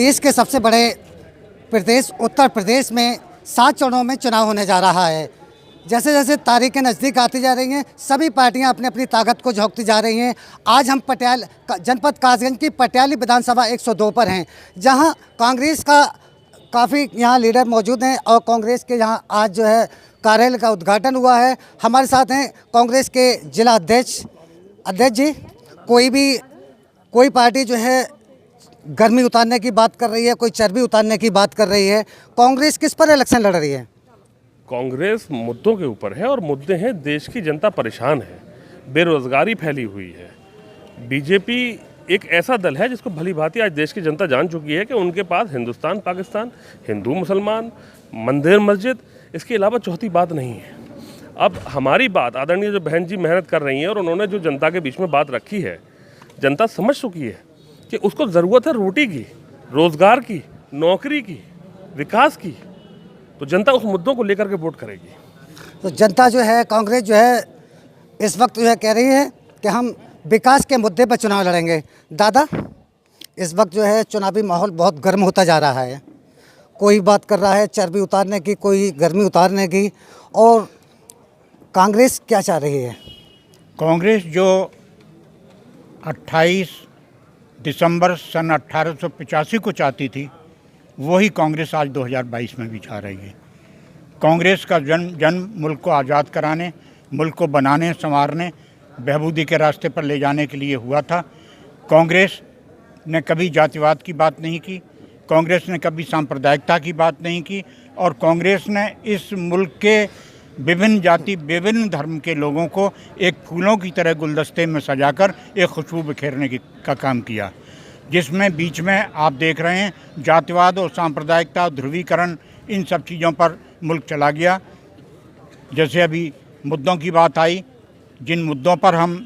देश के सबसे बड़े प्रदेश उत्तर प्रदेश में 7 चरणों में चुनाव होने जा रहा है। जैसे जैसे तारीखें नज़दीक आती जा रही हैं, सभी पार्टियां अपनी अपनी ताकत को झोंकती जा रही हैं। आज हम जनपद कासगंज की पटियाली विधानसभा 102 पर हैं, जहां कांग्रेस का काफ़ी यहाँ लीडर मौजूद हैं और कांग्रेस के यहाँ आज जो है कार्यालय का उद्घाटन हुआ है। हमारे साथ हैं कांग्रेस के जिला अध्यक्ष जी। कोई पार्टी जो है गर्मी उतारने की बात कर रही है, कोई चर्बी उतारने की बात कर रही है। कांग्रेस किस पर इलेक्शन लड़ रही है? कांग्रेस मुद्दों के ऊपर है और मुद्दे हैं, देश की जनता परेशान है, बेरोजगारी फैली हुई है। बीजेपी एक ऐसा दल है जिसको भली भांति आज देश की जनता जान चुकी है कि उनके पास हिंदुस्तान पाकिस्तान, हिंदू मुसलमान, मंदिर मस्जिद, इसके अलावा चौथी बात नहीं है। अब हमारी बात आदरणीय जो बहन जी मेहनत कर रही हैं और उन्होंने जो जनता के बीच में बात रखी है, जनता समझ चुकी है कि उसको ज़रूरत है रोटी की, रोज़गार की, नौकरी की, विकास की, तो जनता उस मुद्दों को लेकर के वोट करेगी। तो जनता जो है, कांग्रेस जो है इस वक्त जो है कह रही है कि हम विकास के मुद्दे पर चुनाव लड़ेंगे। दादा, इस वक्त जो है चुनावी माहौल बहुत गर्म होता जा रहा है। कोई बात कर रहा है चर्बी उतारने की, कोई गर्मी उतारने की, और कांग्रेस क्या चाह रही है? कांग्रेस जो 28 दिसंबर सन 1885 को चाहती थी, वही कांग्रेस आज 2022 में भी चाह रही है। कांग्रेस का जन्म मुल्क को आज़ाद कराने, मुल्क को बनाने, संवारने, बहबूदी के रास्ते पर ले जाने के लिए हुआ था। कांग्रेस ने कभी जातिवाद की बात नहीं की, कांग्रेस ने कभी सांप्रदायिकता की बात नहीं की, और कांग्रेस ने इस मुल्क के विभिन्न जाति, विभिन्न धर्म के लोगों को एक फूलों की तरह गुलदस्ते में सजाकर एक खुशबू बिखेरने का काम किया, जिसमें बीच में आप देख रहे हैं जातिवाद और सांप्रदायिकता, ध्रुवीकरण, इन सब चीज़ों पर मुल्क चला गया। जैसे अभी मुद्दों की बात आई, जिन मुद्दों पर हम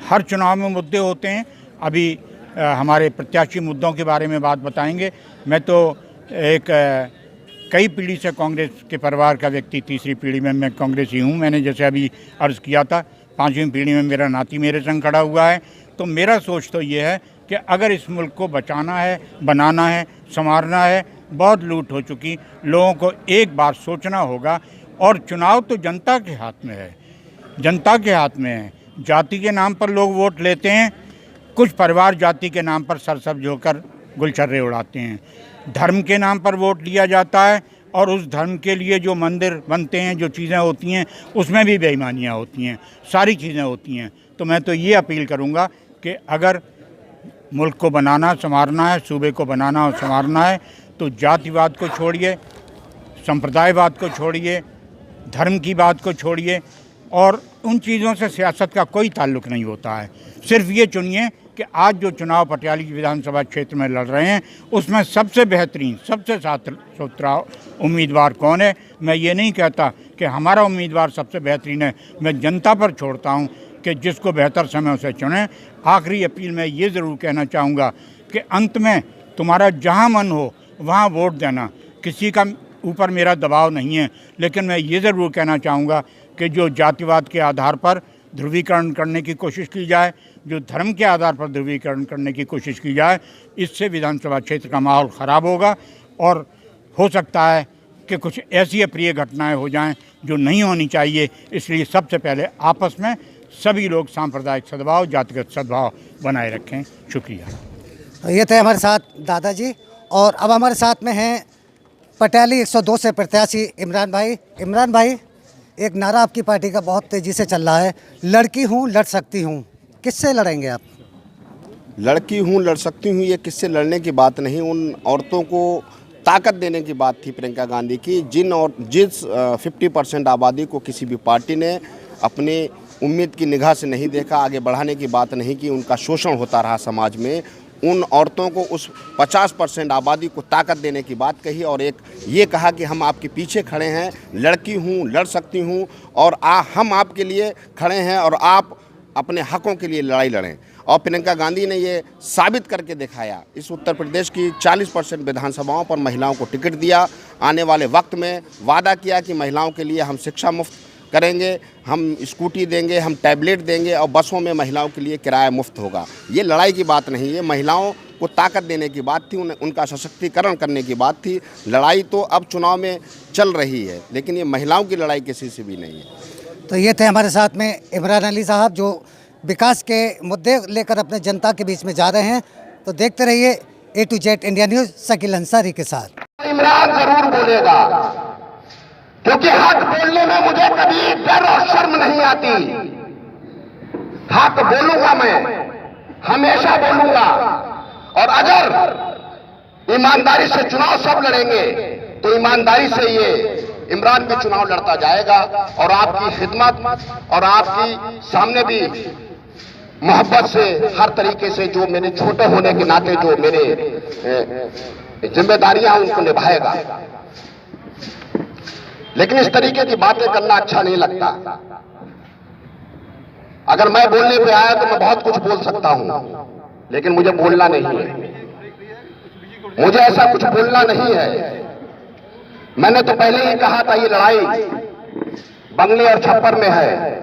हर चुनाव में मुद्दे होते हैं, अभी हमारे प्रत्याशी मुद्दों के बारे में बात बताएंगे। मैं तो कई पीढ़ी से कांग्रेस के परिवार का व्यक्ति, तीसरी पीढ़ी में मैं कांग्रेसी हूँ। मैंने जैसे अभी अर्ज़ किया था, 5वीं पीढ़ी में मेरा नाती मेरे संग खड़ा हुआ है। तो मेरा सोच तो ये है कि अगर इस मुल्क को बचाना है, बनाना है, संवारना है, बहुत लूट हो चुकी, लोगों को एक बार सोचना होगा। और चुनाव तो जनता के हाथ में है, जनता के हाथ में है। जाति के नाम पर लोग वोट लेते हैं, कुछ परिवार जाति के नाम पर सरसब्ज होकर गुलछर्रे उड़ाते हैं। धर्म के नाम पर वोट लिया जाता है, और उस धर्म के लिए जो मंदिर बनते हैं, जो चीज़ें होती हैं, उसमें भी बेईमानियाँ होती हैं, सारी चीज़ें होती हैं। तो मैं तो ये अपील करूँगा कि अगर मुल्क को बनाना, संवारना है, सूबे को बनाना और संवारना है, तो जातिवाद को छोड़िए, संप्रदायवाद को छोड़िए, धर्म की बात को छोड़िए, और उन चीज़ों से सियासत का कोई ताल्लुक़ नहीं होता है। सिर्फ ये चुनिए कि आज जो चुनाव पटियाली विधानसभा क्षेत्र में लड़ रहे हैं, उसमें सबसे बेहतरीन, सबसे साफ सुथरा उम्मीदवार कौन है। मैं ये नहीं कहता कि हमारा उम्मीदवार सबसे बेहतरीन है, मैं जनता पर छोड़ता हूँ कि जिसको बेहतर समय उसे चुनें। आखिरी अपील मैं ये ज़रूर कहना चाहूँगा कि अंत में तुम्हारा जहाँ मन हो वहाँ वोट देना, किसी का ऊपर मेरा दबाव नहीं है। लेकिन मैं ये ज़रूर कहना चाहूँगा कि जो जातिवाद के आधार पर ध्रुवीकरण करने की कोशिश की जाए, जो धर्म के आधार पर ध्रुवीकरण करने की कोशिश की जाए, इससे विधानसभा क्षेत्र का माहौल ख़राब होगा, और हो सकता है कि कुछ ऐसी अप्रिय घटनाएं हो जाएं जो नहीं होनी चाहिए। इसलिए सबसे पहले आपस में सभी लोग सांप्रदायिक सद्भाव, जातिगत सद्भाव बनाए रखें। शुक्रिया। ये थे हमारे साथ दादाजी, और अब हमारे साथ में हैं पटियाली 102 से प्रत्याशी इमरान भाई। इमरान भाई, एक नारा आपकी पार्टी का बहुत तेज़ी से चल रहा है, लड़की हूँ लड़ सकती हूँ, किससे लड़ेंगे आप? लड़की हूँ लड़ सकती हूँ, ये किससे लड़ने की बात नहीं, उन औरतों को ताकत देने की बात थी प्रियंका गांधी की, जिस 50% आबादी को किसी भी पार्टी ने अपनी उम्मीद की निगाह से नहीं देखा, आगे बढ़ाने की बात नहीं की, उनका शोषण होता रहा समाज में, उन औरतों को, उस 50% आबादी को ताकत देने की बात कही, और एक ये कहा कि हम आपके पीछे खड़े हैं, लड़की हूँ लड़ सकती हूँ, और हम आपके लिए खड़े हैं, और आप अपने हकों के लिए लड़ाई लड़ें। और प्रियंका गांधी ने ये साबित करके दिखाया। इस उत्तर प्रदेश की 40% विधानसभाओं पर महिलाओं को टिकट दिया, आने वाले वक्त में वादा किया कि महिलाओं के लिए हम शिक्षा मुफ्त करेंगे, हम स्कूटी देंगे, हम टैबलेट देंगे, और बसों में महिलाओं के लिए किराया मुफ्त होगा। ये लड़ाई की बात नहीं है, महिलाओं को ताकत देने की बात थी, उनका सशक्तिकरण करने की बात थी। लड़ाई तो अब चुनाव में चल रही है, लेकिन ये महिलाओं की लड़ाई किसी से भी नहीं है। तो ये थे हमारे साथ में इमरान अली साहब, जो विकास के मुद्दे लेकर अपने जनता के बीच में जा रहे हैं। तो देखते रहिए A to Z India news Shakeel Ansari के साथ। इमरान जरूर बोलेगा, क्योंकि हक बोलने में मुझे कभी डर और शर्म नहीं आती। हक बोलूंगा, मैं हमेशा बोलूंगा। और अगर ईमानदारी से चुनाव सब लड़ेंगे तो ईमानदारी से ये इमरान भी चुनाव लड़ता जाएगा। और आपकी खिदमत और आपकी सामने भी मोहब्बत से हर तरीके से जो मेरे छोटे होने के नाते जो मेरे जिम्मेदारियां उनको निभाएगा। लेकिन इस तरीके की बातें करना अच्छा नहीं लगता। अगर मैं बोलने पे आया तो मैं बहुत कुछ बोल सकता हूं, लेकिन मुझे बोलना नहीं है। मुझे ऐसा कुछ बोलना नहीं है। मैंने तो पहले ही कहा था, ये लड़ाई बंगले और छप्पर में है।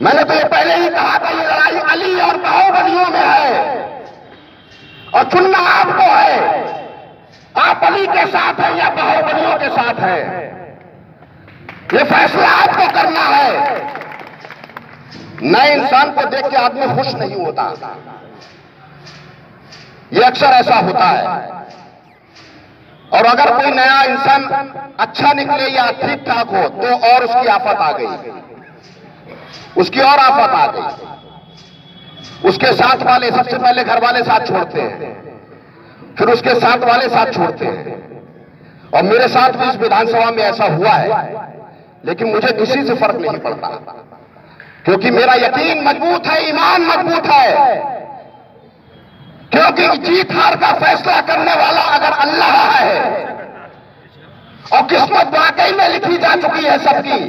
मैंने तो ये पहले ही कहा था, ये लड़ाई अली और बाहुबलियों में है। और चुनना आपको है, आप अली के साथ हैं या बाहुबलियों के साथ हैं। ये फैसला आपको करना है। नए इंसान को देख के आदमी खुश नहीं होता, ये अक्सर ऐसा होता है। और अगर कोई नया इंसान अच्छा निकले या ठीक ठाक हो तो और उसकी आफत आ गई, उसकी और आफत आ गई। उसके साथ वाले सबसे पहले घर वाले साथ छोड़ते हैं, फिर उसके साथ वाले साथ छोड़ते हैं। और मेरे साथ भी इस विधानसभा में ऐसा हुआ है, लेकिन मुझे किसी से फर्क नहीं पड़ता, क्योंकि मेरा यकीन मजबूत है, ईमान मजबूत है। क्योंकि जीत हार का फैसला करने वाला अगर अल्लाह है और किस्मत वाकई में लिखी जा चुकी है सबकी,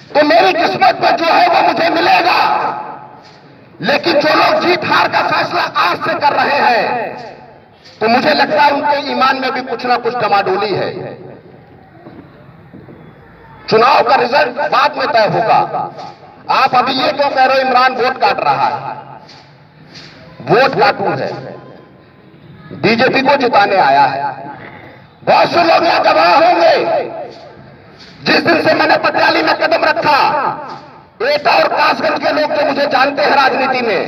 तो मेरी किस्मत में जो है वो मुझे मिलेगा। लेकिन जो लोग जीत हार का फैसला आज से कर रहे हैं, तो मुझे लगता है उनके ईमान में भी कुछ ना कुछ डमाडोली है। चुनाव का रिजल्ट बाद में तय होगा। आप अभी ये क्यों कह रहे हो इमरान वोट काट रहा है? वोट काटू है, बीजेपी को जिताने आया है। बहुत से लोग यहां गवाह होंगे, जिस दिन से मैंने पटियाली में कदम रखा, एटा और कासगंज के लोग जो मुझे जानते हैं राजनीति में,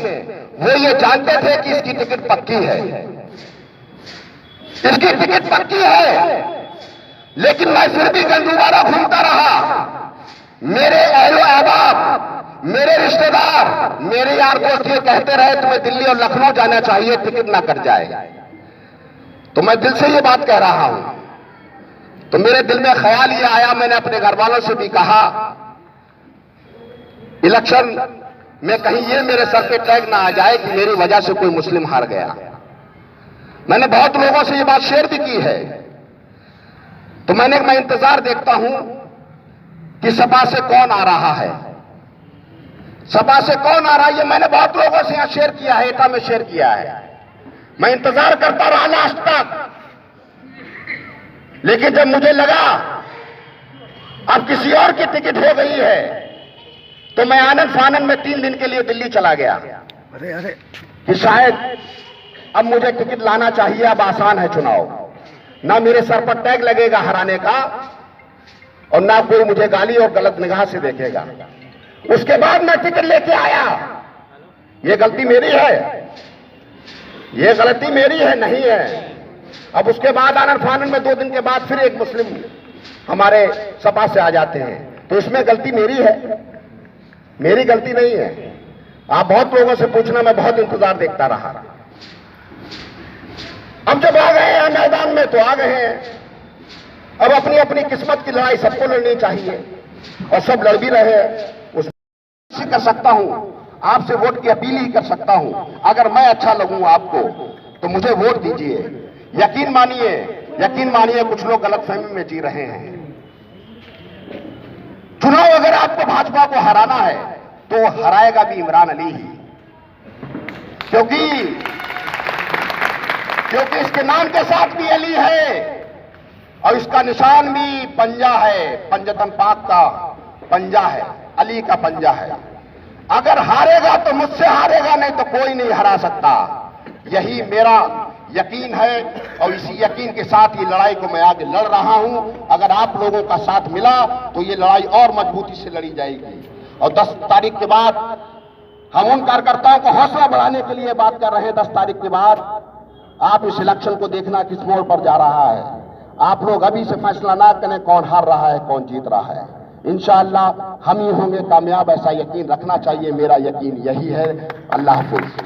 वो ये जानते थे कि इसकी टिकट पक्की है, इसकी टिकट पक्की है। लेकिन मैं फिर भी गंदूबारा घूमता रहा। मेरे अहलो अहबाब, मेरे रिश्तेदार, मेरे यार दोस्त ये कहते रहे तुम्हें दिल्ली और लखनऊ जाना चाहिए, टिकट ना कट जाए। तो मैं दिल से ये बात कह रहा हूं। तो मेरे दिल में ख्याल ये आया, मैंने अपने घर वालों से भी कहा, इलेक्शन में कहीं ये मेरे सर पे टैग ना आ जाए कि मेरी वजह से कोई मुस्लिम हार गया। मैंने बहुत लोगों से ये बात शेयर भी की है। तो मैं इंतजार देखता हूं कि सपा से कौन आ रहा है, सपा से कौन आ रहा है। ये मैंने बहुत लोगों से यहां शेयर किया है, एटा में शेयर किया है। मैं इंतजार करता रहा लास्ट तक, लेकिन जब मुझे लगा अब किसी और की टिकट हो गई है, तो मैं आनंद फानंद में 3 दिन के लिए दिल्ली चला गया। अरे कि शायद अब मुझे टिकट लाना चाहिए, अब आसान है चुनाव, ना मेरे सर पर टैग लगेगा हराने का, और ना कोई मुझे गाली और गलत निगाह से देखेगा। उसके बाद मैं टिकट लेके आया। ये गलती मेरी है, ये गलती मेरी है, नहीं है। अब उसके बाद आनंद फानंद में 2 दिन के बाद फिर एक मुस्लिम हमारे सपा से आ जाते हैं, तो इसमें गलती मेरी है, मेरी गलती नहीं है। आप बहुत लोगों से पूछना, मैं बहुत इंतजार देखता रहा। अब जब आ गए हैं मैदान में तो आ गए हैं। अब अपनी अपनी किस्मत की लड़ाई सबको लड़नी चाहिए, और सब लड़ भी रहे हैं। उससे कर सकता हूं, आपसे वोट की अपील ही कर सकता हूं। अगर मैं अच्छा लगूं आपको तो मुझे वोट दीजिए। यकीन मानिए कुछ लोग गलतफहमी में जी रहे हैं। चुनाव अगर आपको भाजपा को हराना है तो हराएगा भी इमरान अली ही, क्योंकि इसके नाम के साथ भी अली है और इसका निशान भी पंजा है, पंजतन पाक का पंजा है, अली का पंजा है। अगर हारेगा तो मुझसे हारेगा, नहीं तो कोई नहीं हरा सकता। यही मेरा यकीन है और इसी यकीन के साथ ये लड़ाई को मैं आगे लड़ रहा हूं। अगर आप लोगों का साथ मिला तो ये लड़ाई और मजबूती से लड़ी जाएगी। और 10 तारीख के बाद हम उन कार्यकर्ताओं को हौसला बढ़ाने के लिए बात कर रहे हैं। 10 तारीख के बाद आप इस इलेक्शन को देखना किस मोड़ पर जा रहा है। आप लोग अभी से फैसला ना करें कौन हार रहा है कौन जीत रहा है। इंशाअल्लाह हम ही होंगे कामयाब, ऐसा यकीन रखना चाहिए। मेरा यकीन यही है। अल्लाह हाफिज।